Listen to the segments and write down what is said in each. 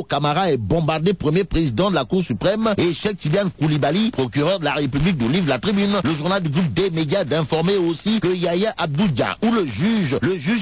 Camara est bombardé premier président de la Cour suprême et Cheikh Tidiane Koulibaly, procureur de la République, nous livre la Tribune. Le journal du groupe des médias d'informer aussi que Yaya Abdoudia, ou le juge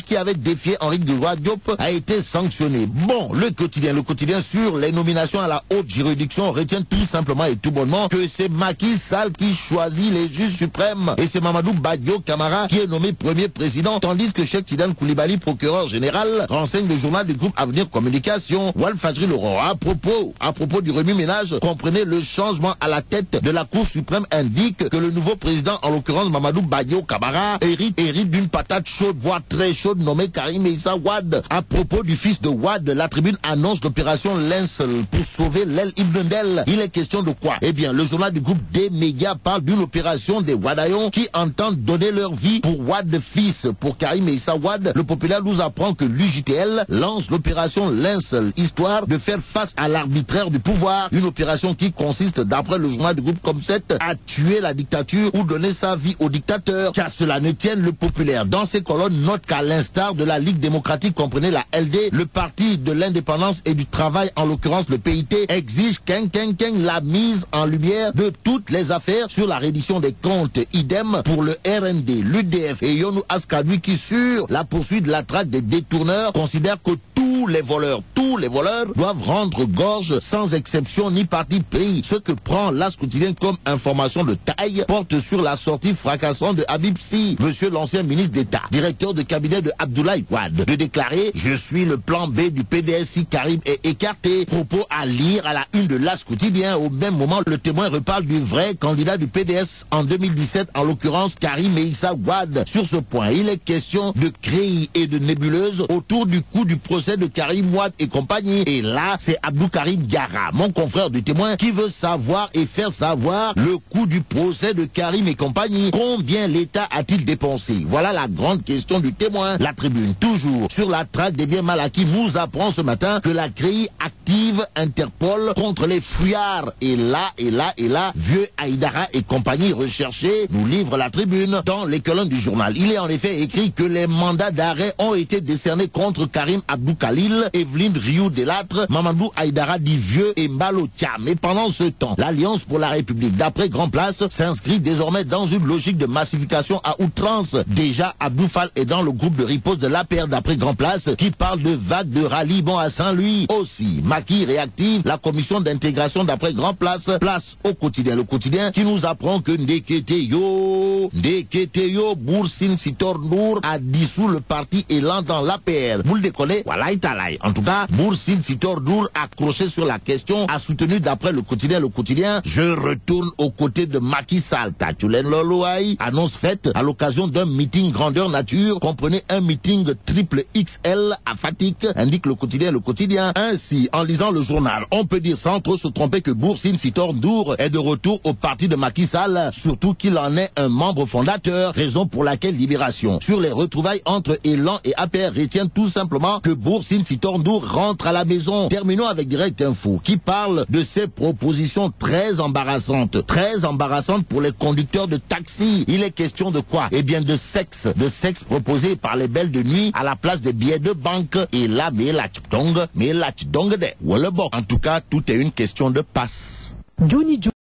qui avait défié Henri Grégoire Diop, a été sanctionné. Bon, le quotidien sur les nominations à la haute juridiction retient tout simplement et tout bonnement que c'est Macky Sall qui choisit les juges suprêmes et c'est Mamadou Badio Camara qui est nommé premier président, tandis que Cheikh Tidiane Koulibaly, procureur général, renseigne le journal du groupe Avenir Communication. Walfadjri Laurent, à propos du remue-ménage, comprenez le changement à la tête de la Cour suprême indique que le nouveau président, en l'occurrence Mamadou Badio Camara, hérite d'une patate chaude, voire très chaude, nommée Karim Meïssa Wade. À propos du fils de Wade, la Tribune annonce l'opération Lincel pour sauver l'aile Ibn. Il est question de quoi? Eh bien, le journal du groupe des médias parle d'une opération des Wadaillons qui entendent donner leur vie pour Wade fils. Pour Karim Meïssa Wade, le populaire nous apprend que l'UJTL lance l'opération Lincel, histoire de faire face à l'arbitraire du pouvoir. Une opération qui consiste, d'après le journal du groupe Comset, à tuer la dictature ou donner sa vie au dictateur. Qu'à cela ne tienne, le populaire, dans ses colonnes, note qu'à l'instar de la Ligue démocratique, comprenez la LD, le parti de l'indépendance et du travail, en l'occurrence le PIT, exige la mise en lumière de toutes les affaires sur la reddition des comptes. Idem pour le RND, l'UDF et Yonou Askadoui qui, sur la poursuite de la traque des détourneurs, considèrent que tous les voleurs doivent rendre gorge sans exception ni parti pris. Ce que prend l'As quotidien comme information de taille porte sur la sortie fracassante de Habib Sy, monsieur l'ancien ministre d'État, directeur de cabinet de Abdoulaye Wade, de déclarer: je suis le plan B du PDS si Karim est écarté. Propos à lire à la une de l'As quotidien. Au même moment, le Témoin reparle du vrai candidat du PDS en 2017, en l'occurrence Karim Meïssa Wade. Sur ce point, il est question de créer et de nébuleuse autour du coup du procès de Karim Wade et compagnie. Et là, c'est Abdou Karim Gara, mon confrère du Témoin, qui veut savoir et faire savoir le coût du procès de Karim et compagnie. Combien l'État a-t-il dépensé? Voilà la grande question du Témoin. La Tribune, toujours sur la traque des biens mal acquis, nous apprend ce matin que la CREI active Interpol contre les fouillards. Et là, vieux Aïdara et compagnie recherchés, nous livre la Tribune dans les colonnes du journal. Il est en effet écrit que les mandats d'arrêt ont été décernés contre Karim Abdou Khalil, Evelyne Rioux Delattre, Mamadou Aïdara dit Vieux et Mbalo Thiam. Mais pendant ce temps, l'Alliance pour la République, d'après Grand Place, s'inscrit désormais dans une logique de massification à outrance. Déjà, Abdou Fall est dans le groupe de riposte de l'APR, d'après Grand Place, qui parle de vagues de ralliement à Saint-Louis. Aussi, Macky réactive la commission d'intégration, d'après Grand Place. Place au quotidien. Le quotidien qui nous apprend que Ndeketeyo Boursine Sitor Nour a dissous le parti Élan dans l'APR. Vous le décollez? Voilà, italai. En tout cas, Boursine Sitor Nour, accroché sur la question, a soutenu, d'après le quotidien, je retourne aux côtés de Macky Sall. Tatulen Loloaï, annonce faite à l'occasion d'un meeting grandeur nature, comprenez un meeting triple XL à Fatick, indique le quotidien. Ainsi, en lisant le journal, on peut dire sans trop se tromper que Boursine Sitor Nour est de retour au parti de Macky Sall, surtout qu'il en est un membre fondateur, raison pour laquelle Libération, sur les retrouvailles entre Élan et APR, retient tout simplement que Boursine Sitor Nour rentre à la maison. Terminons avec Direct Info, qui parle de ces propositions très embarrassantes pour les conducteurs de taxi. Il est question de quoi? Eh bien de sexe proposé par les belles de nuit à la place des billets de banque. Et là, mais la dong de. En tout cas, tout est une question de passe.